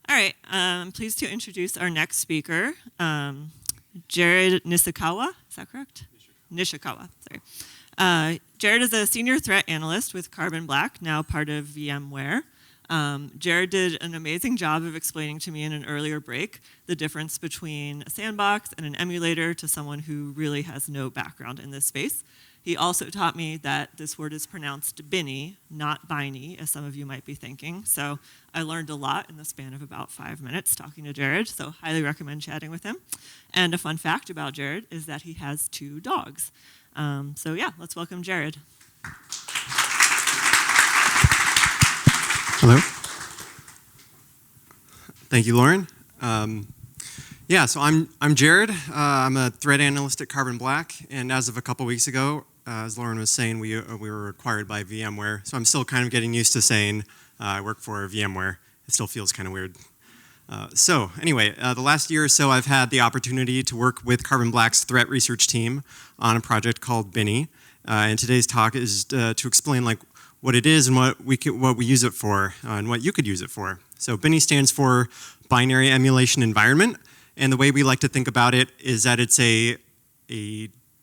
All right, I'm pleased to introduce our next speaker, Jared Nishikawa. Is that correct? Nishikawa, sorry. Jared is a senior threat analyst with Carbon Black, now part of VMware. Jared did an amazing job of explaining to me in an earlier break the difference between a sandbox and an emulator to someone who really has no background in this space. He also taught me that this word is pronounced Binee, not Binee, as some of you might be thinking. So I learned a lot in the span of about 5 minutes talking to Jared, so highly recommend chatting with him. And a fun fact about Jared is that he has 2 dogs. So yeah, let's welcome Jared. Hello. Thank you, Lauren. So I'm Jared. I'm a threat analyst at Carbon Black, and as of a couple weeks ago, as Lauren was saying, we were acquired by VMware. So I'm still kind of getting used to saying I work for VMware. It still feels kind of weird. The last year or so, I've had the opportunity to work with Carbon Black's threat research team on a project called Binee. And today's talk is to explain what it is and what we use it for, and what you could use it for. So Binee stands for Binary Emulation Environment, and the way we like to think about it is that it's a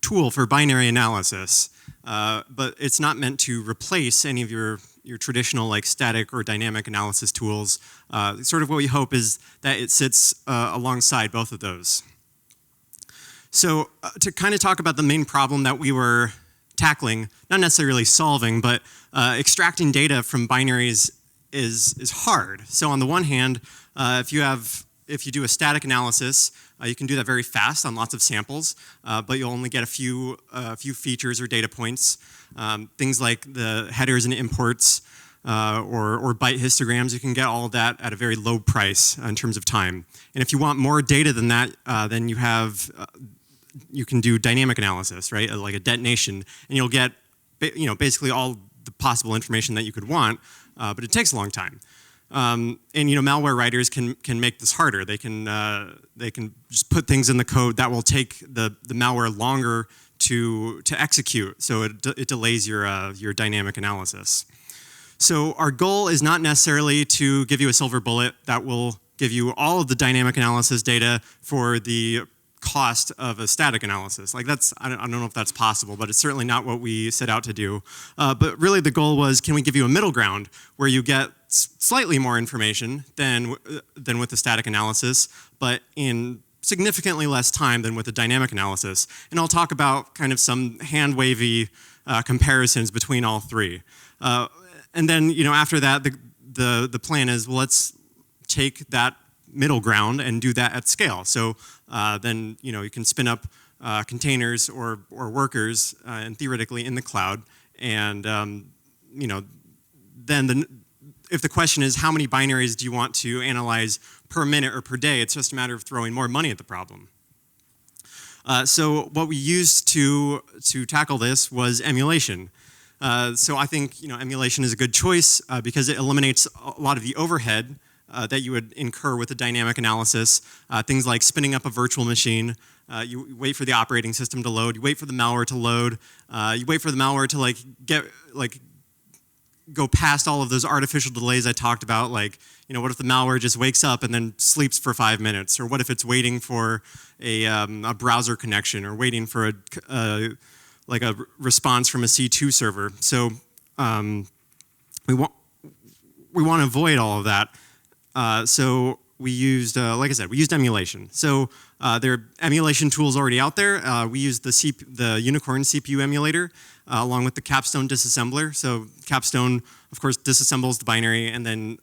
tool for binary analysis, but it's not meant to replace any of your traditional static or dynamic analysis tools. Sort of what we hope is that it sits alongside both of those. So to kind of talk about the main problem that we were tackling, not necessarily solving, but extracting data from binaries is hard. So on the one hand, if you do a static analysis, you can do that very fast on lots of samples, but you'll only get a few features or data points. Things like the headers and imports or byte histograms, you can get all of that at a very low price in terms of time. And if you want more data than that, then you can do dynamic analysis, right? Like a detonation, and you'll get basically all the possible information that you could want, but it takes a long time. And malware writers can make this harder. They can just put things in the code that will take the malware longer to execute, so it delays your dynamic analysis. So our goal is not necessarily to give you a silver bullet that will give you all of the dynamic analysis data for the cost of a static analysis. I don't know if that's possible, but it's certainly not what we set out to do. But really the goal was, can we give you a middle ground where you get slightly more information than with the static analysis, but in significantly less time than with the dynamic analysis. And I'll talk about kind of some hand-wavy comparisons between all three. And then after that, the plan is, well, let's take that middle ground and do that at scale. So then you can spin up containers or workers and theoretically in the cloud, and then if the question is how many binaries do you want to analyze per minute or per day, it's just a matter of throwing more money at the problem. So what we used to tackle this was emulation. So I think emulation is a good choice because it eliminates a lot of the overhead that you would incur with a dynamic analysis. Things like spinning up a virtual machine. You wait for the operating system to load. You wait for the malware to load. You wait for the malware to go past all of those artificial delays I talked about. What if the malware just wakes up and then sleeps for 5 minutes? Or what if it's waiting for a browser connection, or waiting for a response from a C2 server? So we want to avoid all of that. So we used, like I said, we used emulation. So there are emulation tools already out there. We used the Unicorn CPU emulator along with the Capstone disassembler. So Capstone, of course, disassembles the binary, and then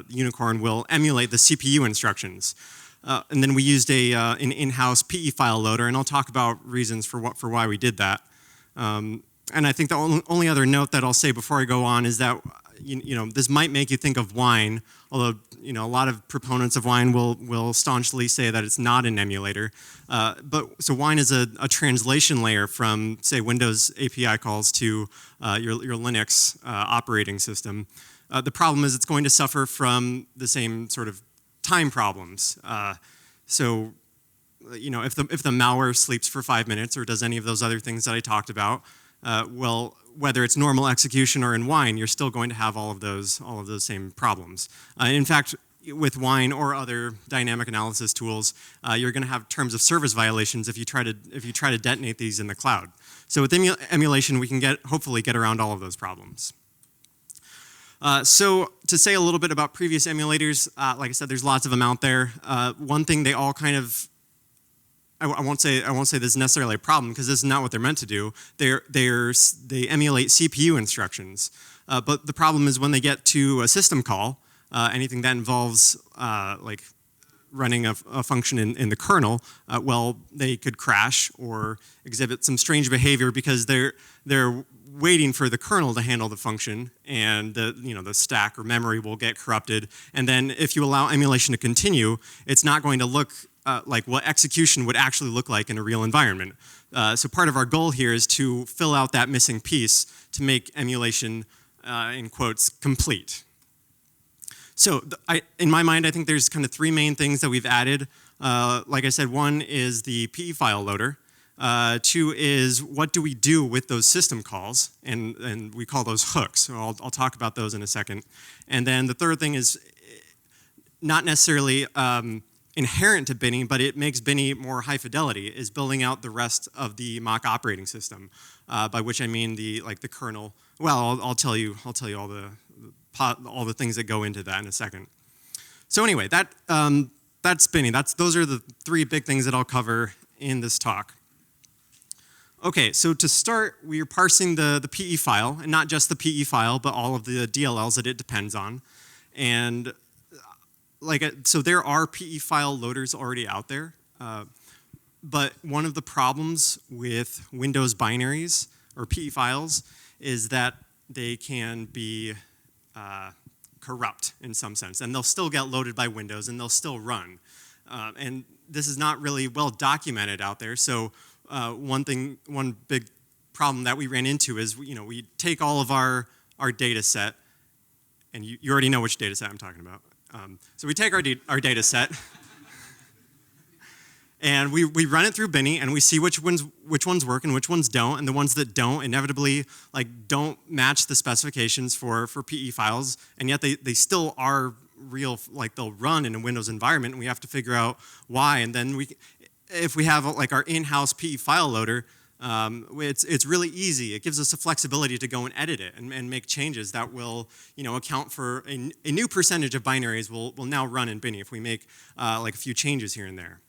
Unicorn will emulate the CPU instructions. And then we used an in-house PE file loader, and I'll talk about reasons for why we did that. And I think the only other note that I'll say before I go on is that this might make you think of Wine, although a lot of proponents of Wine will staunchly say that it's not an emulator. So Wine is a translation layer from, say, Windows API calls to your Linux operating system. The problem is it's going to suffer from the same sort of time problems. So if the malware sleeps for 5 minutes or does any of those other things that I talked about, well, whether it's normal execution or in Wine, you're still going to have all of those same problems. In fact, with Wine or other dynamic analysis tools, you're going to have terms of service violations if you try to detonate these in the cloud. So with emulation, we can hopefully get around all of those problems. So to say a little bit about previous emulators, like I said, there's lots of them out there. One thing they all kind of, I won't say this is necessarily a problem because this is not what they're meant to do. They emulate CPU instructions, but the problem is when they get to a system call, anything that involves like running a function in the kernel, well, they could crash or exhibit some strange behavior because they're waiting for the kernel to handle the function, and the stack or memory will get corrupted. And then if you allow emulation to continue, it's not going to look like what execution would actually look like in a real environment. So part of our goal here is to fill out that missing piece to make emulation, in quotes, complete. So in my mind, I think there's kind of three main things that we've added. Like I said, one is the PE file loader. Two is what do we do with those system calls, and we call those hooks. So I'll talk about those in a second. And then the third thing is not necessarily inherent to Binee, but it makes Binee more high fidelity, is building out the rest of the mock operating system, by which I mean the kernel. Well, I'll tell you all the things that go into that in a second. So anyway, that's Binee. Those are the three big things that I'll cover in this talk. Okay, so to start, we are parsing the PE file, and not just the PE file, but all of the DLLs that it depends on. And so there are PE file loaders already out there, but one of the problems with Windows binaries or PE files is that they can be corrupt in some sense, and they'll still get loaded by Windows, and they'll still run. And this is not really well documented out there, so one big problem that we ran into is we take all of our data set, and you already know which data set I'm talking about. So we take our data set, and we run it through Binee, and we see which ones work and which ones don't, and the ones that don't inevitably don't match the specifications for PE files, and yet they still are real, they'll run in a Windows environment, and we have to figure out why. And then if we have our in-house PE file loader, it's really easy. It gives us the flexibility to go and edit it and make changes that will account for a new percentage of binaries will now run in Binee if we make a few changes here and there.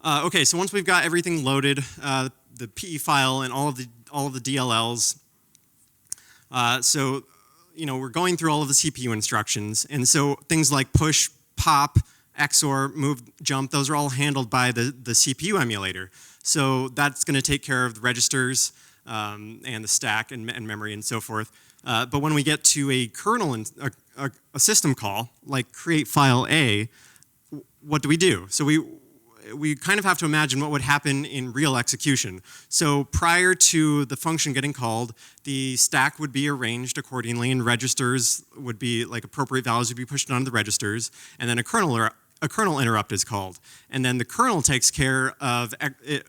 Okay, so once we've got everything loaded, the PE file and all of the DLLs, so we're going through all of the CPU instructions, and so things like push, pop, XOR, move, jump, those are all handled by the CPU emulator. So that's going to take care of the registers and the stack and memory and so forth. But when we get to a kernel and a system call, like create file A, what do we do? So we kind of have to imagine what would happen in real execution. So prior to the function getting called, the stack would be arranged accordingly, and registers would be appropriate values would be pushed onto the registers, and then a kernel interrupt is called, and then the kernel takes care of it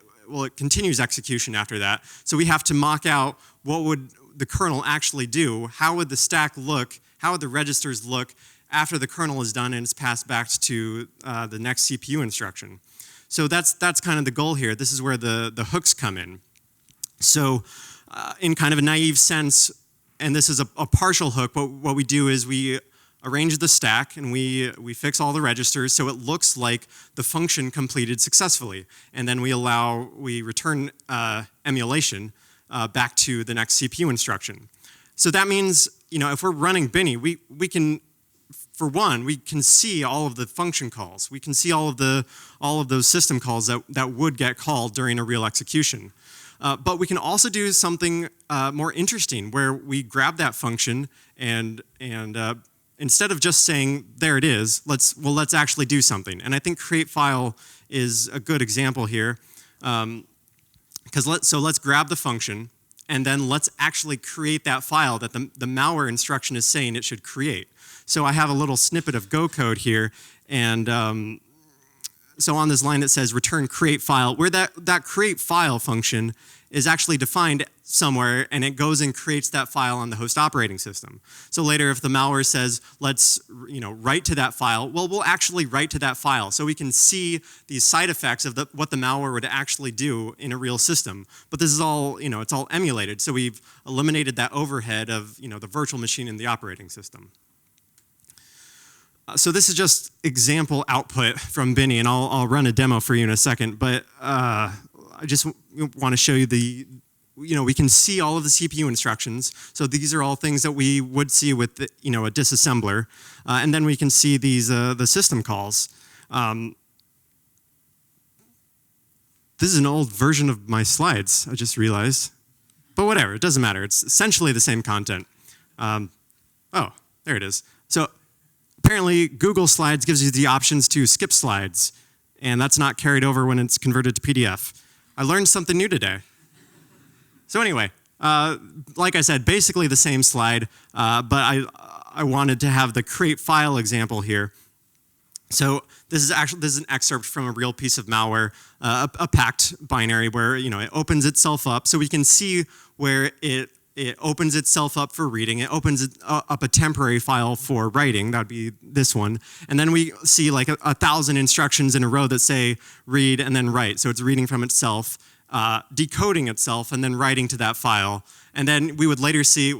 continues execution after that. So we have to mock out what would the kernel actually do, how would the stack look, how would the registers look after the kernel is done and it's passed back to the next CPU instruction. So that's kind of the goal here. This is where the hooks come in. So in kind of a naive sense, and this is a partial hook, but what we do is we arrange the stack and we fix all the registers so it looks like the function completed successfully. And then we return emulation back to the next CPU instruction. So that means, if we're running Binee, we can, for one, we can see all of the function calls. We can see all of those system calls that would get called during a real execution. But we can also do something more interesting, where we grab that function and instead of just saying there it is, let's actually do something. And I think create file is a good example here. So let's grab the function, and then let's actually create that file that the malware instruction is saying it should create. So I have a little snippet of Go code here, and so on this line that says return create file, where that create file function is actually defined somewhere, and it goes and creates that file on the host operating system. So later, if the malware says, let's write to that file, well, we'll actually write to that file. So we can see these side effects of what the malware would actually do in a real system. But this is all, it's all emulated. So we've eliminated that overhead of, the virtual machine in the operating system. So this is just example output from Binee, and I'll run a demo for you in a second. But I just want to show you we can see all of the CPU instructions. So these are all things that we would see with a disassembler. And then we can see these the system calls. This is an old version of my slides, I just realized. But whatever, it doesn't matter. It's essentially the same content. Oh, there it is. So apparently, Google Slides gives you the options to skip slides, and that's not carried over when it's converted to PDF. I learned something new today. So anyway, like I said, basically the same slide, but I wanted to have the create file example here. So this is an excerpt from a real piece of malware, a packed binary where it opens itself up, so we can see where it opens itself up for reading. It opens up a temporary file for writing. That would be this one. And then we see like 1,000 instructions in a row that say read and then write. So it's reading from itself, decoding itself, and then writing to that file. And then we would later see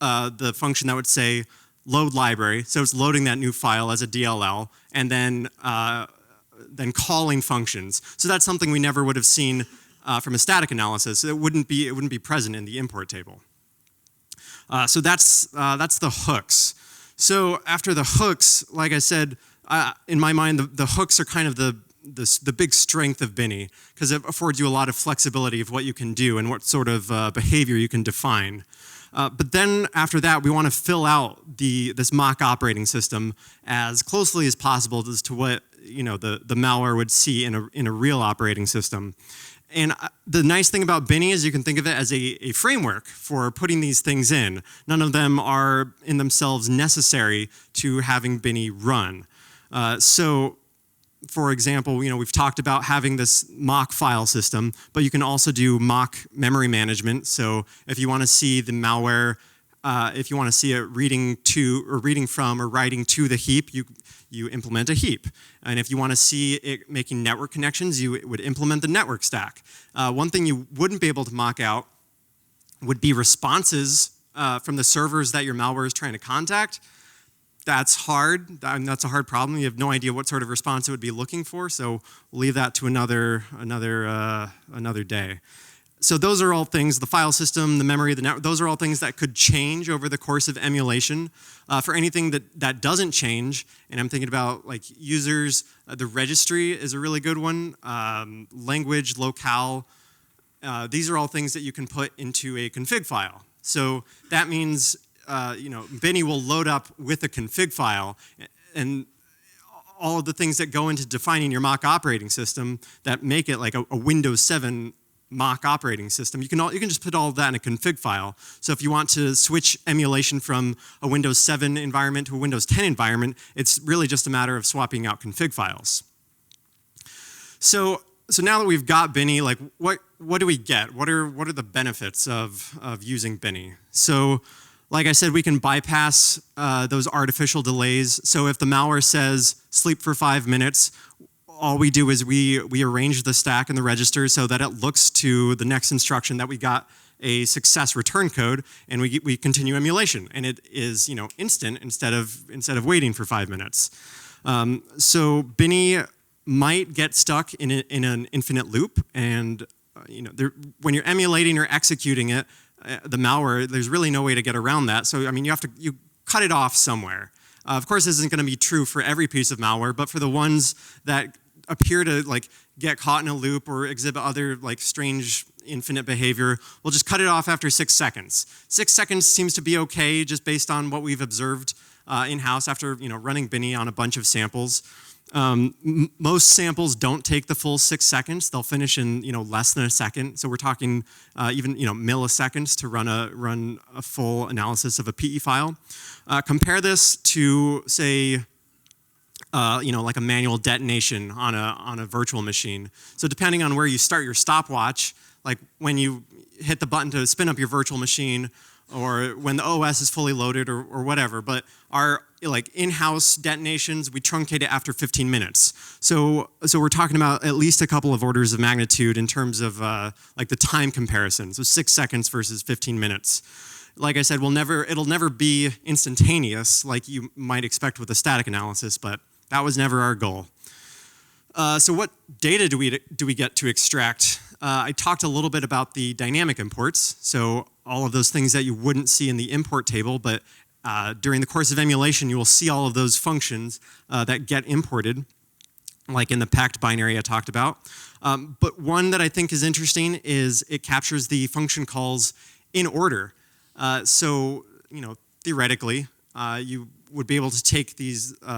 the function that would say load library. So it's loading that new file as a DLL, and then calling functions. So that's something we never would have seen from a static analysis. It wouldn't be present in the import table. So that's the hooks. So after the hooks, like I said, in my mind, the hooks are kind of the big strength of Binee, because it affords you a lot of flexibility of what you can do and what sort of behavior you can define. But then after that, we want to fill out this mock operating system as closely as possible as to what the malware would see in a real operating system. And the nice thing about Binee is you can think of it as a framework for putting these things in. None of them are in themselves necessary to having Binee run. So, for example, we've talked about having this mock file system, but you can also do mock memory management. So if you want to see the malware, if you want to see it reading to or reading from or writing to the heap, you implement a heap. And if you want to see it making network connections, you would implement the network stack. One thing you wouldn't be able to mock out would be responses from the servers that your malware is trying to contact. That's hard. That's a hard problem. You have no idea what sort of response it would be looking for, so we'll leave that to another day. So those are all things, the file system, the memory, the network, those are all things that could change over the course of emulation. For anything that doesn't change, and I'm thinking about like users, the registry is a really good one, language, locale, these are all things that you can put into a config file. So that means Binee will load up with a config file, and all of the things that go into defining your mock operating system that make it like a Windows 7 mock operating system, you can just put all of that in a config file. So if you want to switch emulation from a Windows 7 environment to a Windows 10 environment, it's really just a matter of swapping out config files. So now that we've got Binee, like what do we get? What are the benefits of using Binee? So like I said, we can bypass those artificial delays. So if the malware says sleep for 5 minutes, all we do is we arrange the stack in the register so that it looks to the next instruction that we got a success return code, and we continue emulation, and it is instant instead of waiting for 5 minutes. So Binee might get stuck in an infinite loop, and when you're emulating or executing it, the malware, there's really no way to get around that. So you cut it off somewhere. Of course, this isn't going to be true for every piece of malware, but for the ones that appear to get caught in a loop or exhibit other strange infinite behavior, we'll just cut it off after 6 seconds. 6 seconds seems to be okay, just based on what we've observed in-house after running Binee on a bunch of samples. Most samples don't take the full 6 seconds. They'll finish in less than a second. So we're talking even milliseconds to run a full analysis of a PE file. Compare this to say like a manual detonation on a virtual machine. So depending on where you start your stopwatch, like when you hit the button to spin up your virtual machine, or when the OS is fully loaded, or whatever. But our like in-house detonations, we truncate it after 15 minutes. So we're talking about at least a couple of orders of magnitude in terms of like the time comparison. So 6 seconds versus 15 minutes. Like I said, it'll never be instantaneous like you might expect with a static analysis, but that was never our goal. So what data do we get to extract? I talked a little bit about the dynamic imports, so all of those things that you wouldn't see in the import table, but during the course of emulation, you will see all of those functions that get imported, like in the packed binary I talked about. But one that I think is interesting is it captures the function calls in order. So, theoretically, you would be able to take the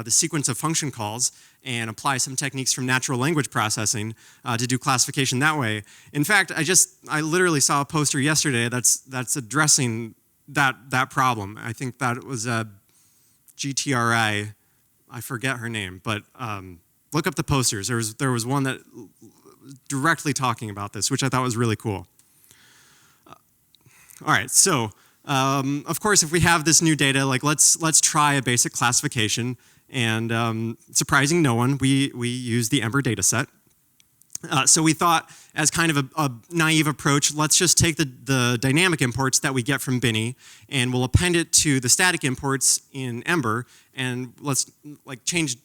sequence of function calls and apply some techniques from natural language processing to do classification that way. In fact, I literally saw a poster yesterday that's addressing that problem. I think that was GTRI. I forget her name, but look up the posters. There was one that directly talking about this, which I thought was really cool. All right, so of course, if we have this new data, like let's try a basic classification. And surprising no one, we use the Ember data set. So we thought, as kind of a naive approach, let's just take the dynamic imports that we get from Binee, and we'll append it to the static imports in Ember, and let's like change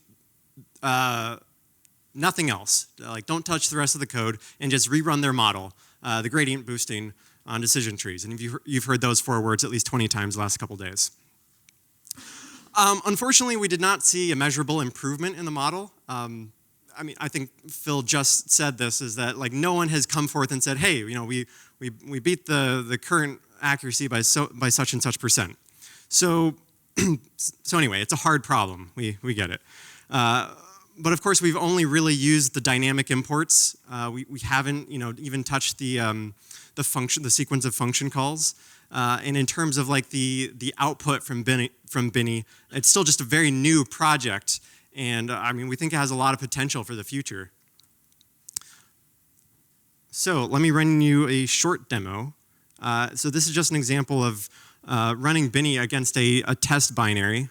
nothing else. Like don't touch the rest of the code, and just rerun their model, the gradient boosting on decision trees. And you've heard those 4 words at least 20 times the last couple days. Unfortunately, we did not see a measurable improvement in the model. I think Phil just said this, is that like no one has come forth and said, hey, we beat the current accuracy by such and such percent. So anyway, it's a hard problem. We get it. But of course, we've only really used the dynamic imports. We haven't even touched the sequence of function calls. And in terms of like the output from Binee, it's still just a very new project, and we think it has a lot of potential for the future. So let me run you a short demo. So this is just an example of running Binee against a test binary,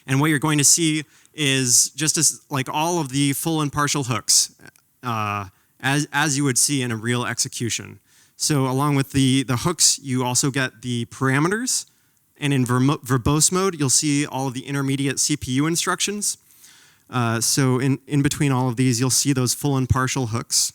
and what you're going to see is just like all of the full and partial hooks, as you would see in a real execution. So along with the hooks, you also get the parameters. And in verbose mode, you'll see all of the intermediate CPU instructions. So in between all of these, you'll see those full and partial hooks.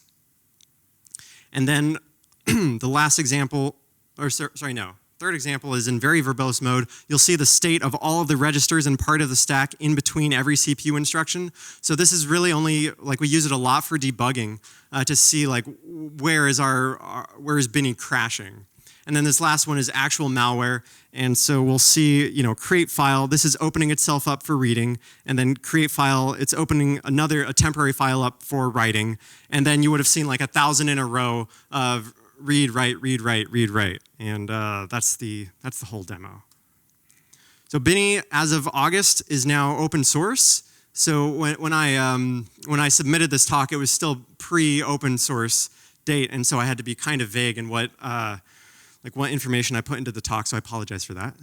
And then the last example, third example is in very verbose mode. You'll see the state of all of the registers and part of the stack in between every CPU instruction. So this is really only, like we use it a lot for debugging to see like where is Binee crashing. And then this last one is actual malware. And so we'll see, create file. This is opening itself up for reading. And then create file, it's opening a temporary file up for writing. And then you would have seen like 1,000 in a row of read, write, read, write, read, write. And that's the whole demo. So Binee, as of August, is now open source. So when I submitted this talk, it was still pre-open source date. And so I had to be kind of vague in what information I put into the talk, so I apologize for that.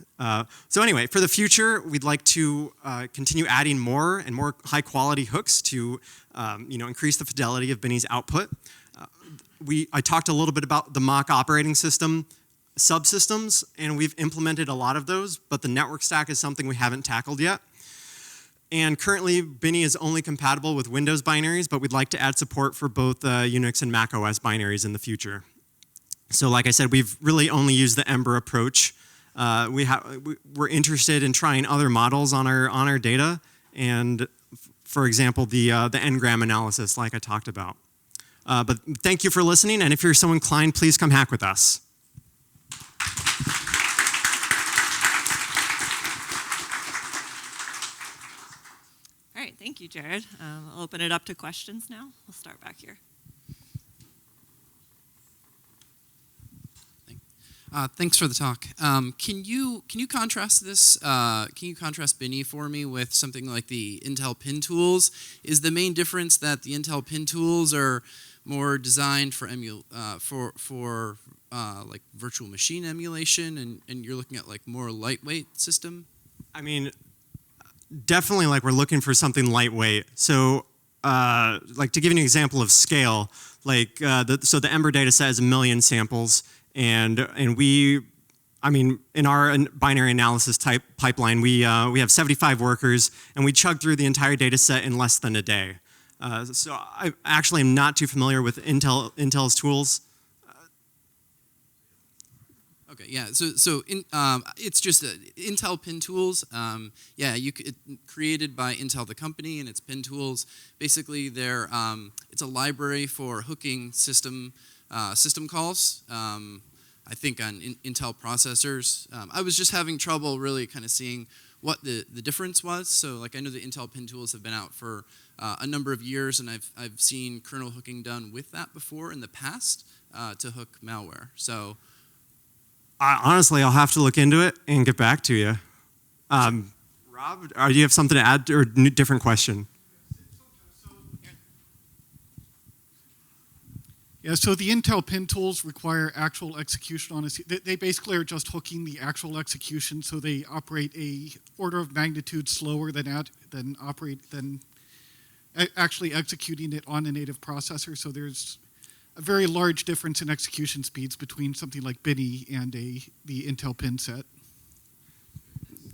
So anyway, for the future, we'd like to continue adding more and more high-quality hooks to increase the fidelity of Binee's output. I talked a little bit about the mock operating system subsystems, and we've implemented a lot of those, but the network stack is something we haven't tackled yet. And currently, Binee is only compatible with Windows binaries, but we'd like to add support for both Unix and Mac OS binaries in the future. So like I said, we've really only used the Ember approach. We're interested in trying other models on our data, and for example, the n-gram analysis like I talked about. But thank you for listening, and if you're so inclined, please come hack with us. All right, thank you, Jared. I'll open it up to questions now. We'll start back here. Thanks for the talk. Can you contrast this? Can you contrast Binee for me with something like the Intel Pin tools? Is the main difference that the Intel Pin tools are more designed for like virtual machine emulation, and you're looking at like more lightweight system? I mean, definitely like we're looking for something lightweight. So like to give you an example of scale, like so the Ember data set is 1 million samples, and we, I mean, in our binary analysis type pipeline, we have 75 workers, and we chug through the entire data set in less than a day. So I actually am not too familiar with Intel's tools. Okay, yeah. So it's just Intel Pin tools. Yeah, created by Intel the company, and it's Pin tools. Basically, it's a library for hooking system calls. I think on Intel processors. I was just having trouble really kind of seeing what the difference was. So like I know the Intel Pin tools have been out for a number of years, and I've seen kernel hooking done with that before in the past to hook malware. So. Honestly, I'll have to look into it and get back to you. Rob, do you have something to add or different question? Yeah, so the Intel Pin tools require actual execution on they basically are just hooking the actual execution, so they operate a order of magnitude slower than actually executing it on a native processor. So there's a very large difference in execution speeds between something like Binee and the Intel Pin set.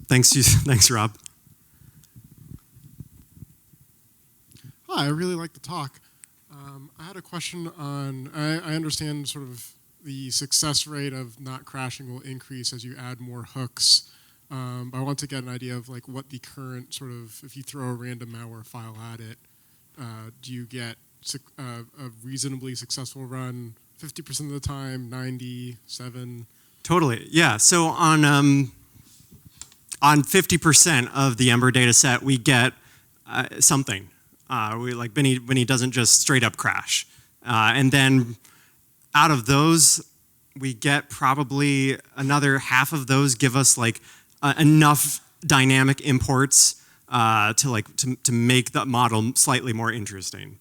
Thanks, Rob. Hi, I really like the talk. I had a question on, I understand sort of the success rate of not crashing will increase as you add more hooks. But I want to get an idea of like what the current sort of, if you throw a random malware file at it, do you get a reasonably successful run 50% of the time, 97? Totally, yeah. So on 50% of the Ember data set, we get something. Binee doesn't just straight up crash. And then out of those, we get probably another half of those give us like enough dynamic imports to make the model slightly more interesting.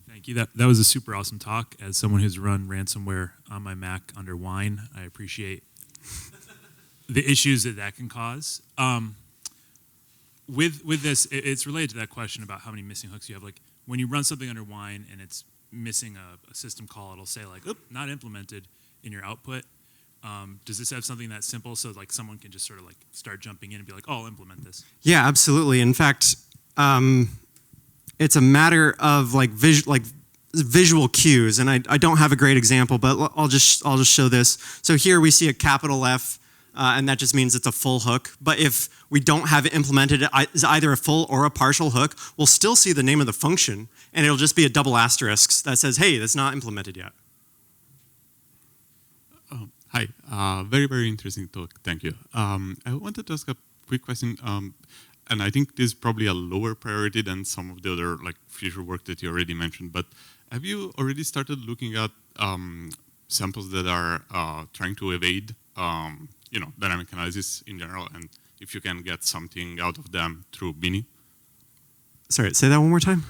Thank you. That was a super awesome talk. As someone who's run ransomware on my Mac under Wine, I appreciate the issues that can cause. With this, it's related to that question about how many missing hooks you have. Like when you run something under Wine and it's missing a system call, it'll say like, "Oop, not implemented" in your output. Does this have something that simple so like someone can just sort of like start jumping in and be like, "Oh, I'll implement this"? Yeah, absolutely. In fact, it's a matter of like visual cues, and I don't have a great example, but I'll just show this. So here we see a capital F. And that just means it's a full hook. But if we don't have it implemented as either a full or a partial hook, we'll still see the name of the function, and it'll just be a double asterisk that says, hey, that's not implemented yet. Hi, very, very interesting talk, thank you. I wanted to ask a quick question, and I think this is probably a lower priority than some of the other like future work that you already mentioned, but have you already started looking at samples that are trying to evade dynamic analysis in general, and if you can get something out of them through Binee? Sorry, say that one more time.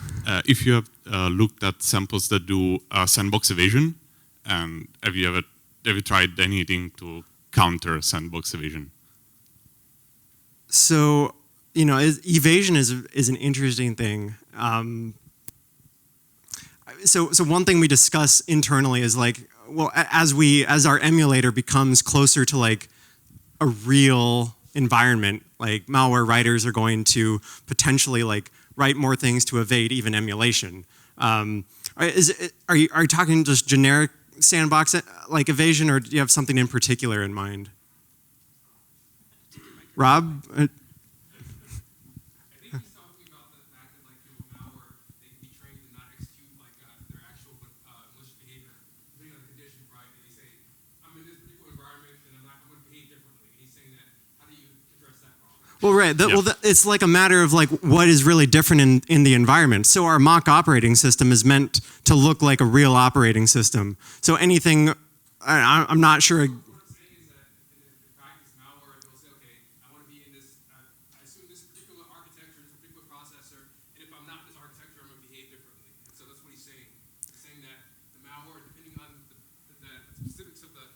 If you have looked at samples that do sandbox evasion, and have you tried anything to counter sandbox evasion? So, evasion is an interesting thing. So one thing we discuss internally is like, well, as our emulator becomes closer to like a real environment, like malware writers are going to potentially like write more things to evade even emulation. Are you talking just generic sandbox like evasion, or do you have something in particular in mind? Rob? I think he's talking about the fact that like malware, they can be trained to not execute like their actual malicious behavior depending on the condition, right? And they say, I'm in this particular environment and I'm going to behave differently. And he's saying that, how do you address that problem? Well, right. It's like a matter of like what is really different in the environment. So our mock operating system is meant to look like a real operating system. So anything, I'm not sure. What I'm saying is that in practice, malware, they'll say, okay, I want to be in this, I assume this particular architecture, this particular processor, and if I'm not in this architecture, I'm going to behave differently. And so that's what he's saying. He's saying that the malware, depending on the specifics of the,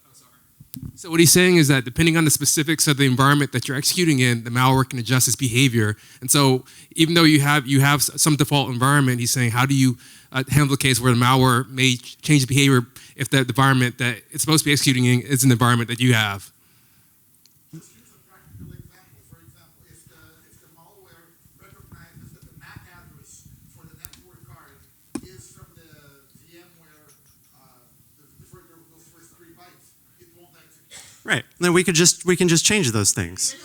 So what he's saying is that depending on the specifics of the environment that you're executing in, the malware can adjust its behavior. And so even though you have some default environment, he's saying how do you handle the case where the malware may change behavior if the environment that it's supposed to be executing in is an environment that you have. Let's use a practical example. For example, if the malware recognizes that the MAC address for the network card is from the VMware, those first 3 bytes, it won't execute. Right. Then we can just change those things.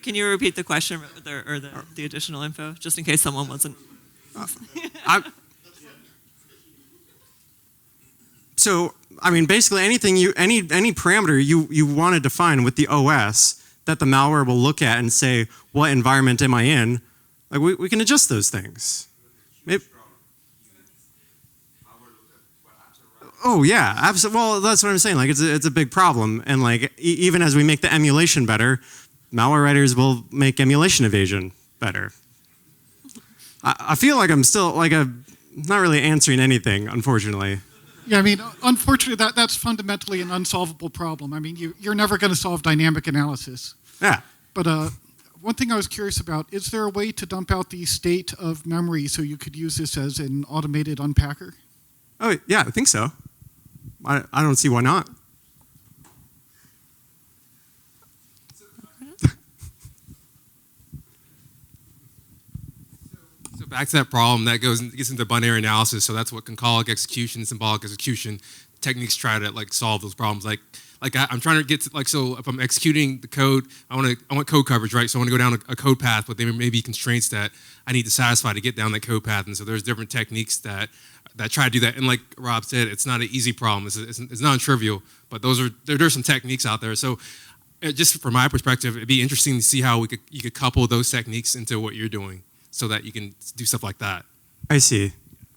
Can you repeat the question or the additional info, just in case someone wasn't? So, I mean, basically anything any parameter you want to define with the OS that the malware will look at and say, what environment am I in? Like we can adjust those things. Oh yeah, absolutely. Well, that's what I'm saying. Like it's a big problem, and like even as we make the emulation better, malware writers will make emulation evasion better. I feel like I'm still like not really answering anything, unfortunately. Yeah, I mean, unfortunately, that's fundamentally an unsolvable problem. I mean, you're never going to solve dynamic analysis. Yeah. But one thing I was curious about, is there a way to dump out the state of memory so you could use this as an automated unpacker? Oh yeah, I think so. I don't see why not. So back to that problem, that gets into binary analysis. So that's what concolic execution, symbolic execution techniques try to like solve those problems. Like I'm trying to get to, like, so if I'm executing the code, I want code coverage, right? So I want to go down a code path, but there may be constraints that I need to satisfy to get down that code path. And so there's different techniques that try to do that. And like Rob said, it's not an easy problem. It's non-trivial, but there's some techniques out there. So just from my perspective, it'd be interesting to see how you could couple those techniques into what you're doing, so that you can do stuff like that. I see.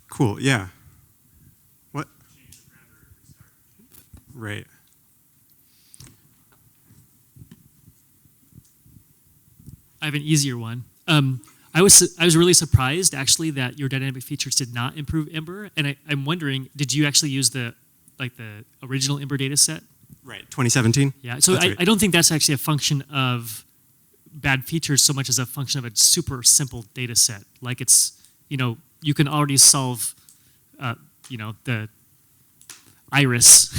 Cool. Yeah. What? Right. I have an easier one. I was really surprised actually that your dynamic features did not improve Ember, and I'm wondering, did you actually use the original Ember data set? Right. 2017. Yeah. So right. I don't think that's actually a function of bad features so much as a function of a super simple data set. Like it's, you can already solve, the iris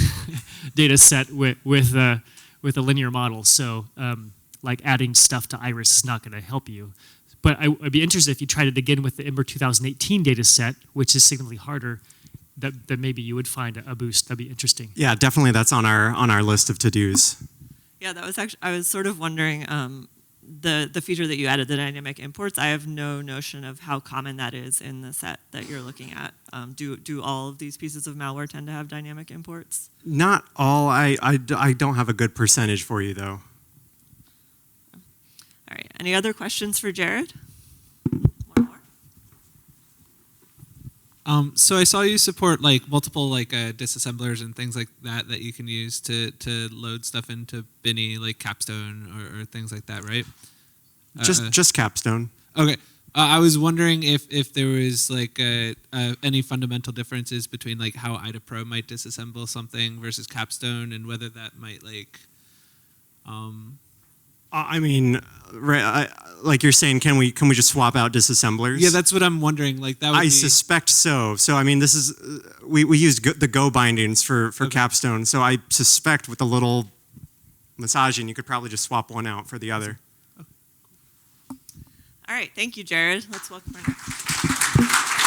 data set with a linear model. So like adding stuff to iris is not going to help you. But I'd be interested if you tried it again with the Ember 2018 data set, which is significantly harder, that maybe you would find a boost. That'd be interesting. Yeah, definitely. That's on our list of to-dos. Yeah, that was actually, I was sort of wondering, the feature that you added, the dynamic imports, I have no notion of how common that is in the set that you're looking at. Do all of these pieces of malware tend to have dynamic imports? Not all. I don't have a good percentage for you, though. All right, any other questions for Jared? One more. So I saw you support like multiple like disassemblers and things like that you can use to load stuff into Binee, like Capstone or things like that, right? Just Capstone. Okay. I was wondering if there was like any fundamental differences between like how IDA Pro might disassemble something versus Capstone, and whether that might like. I mean, like you're saying, can we just swap out disassemblers? Yeah, that's what I'm wondering. Like that. I suspect so. So I mean, this is we used the Go bindings for okay. Capstone. So I suspect with a little massaging, you could probably just swap one out for the other. All right, thank you, Jared. Let's welcome our next.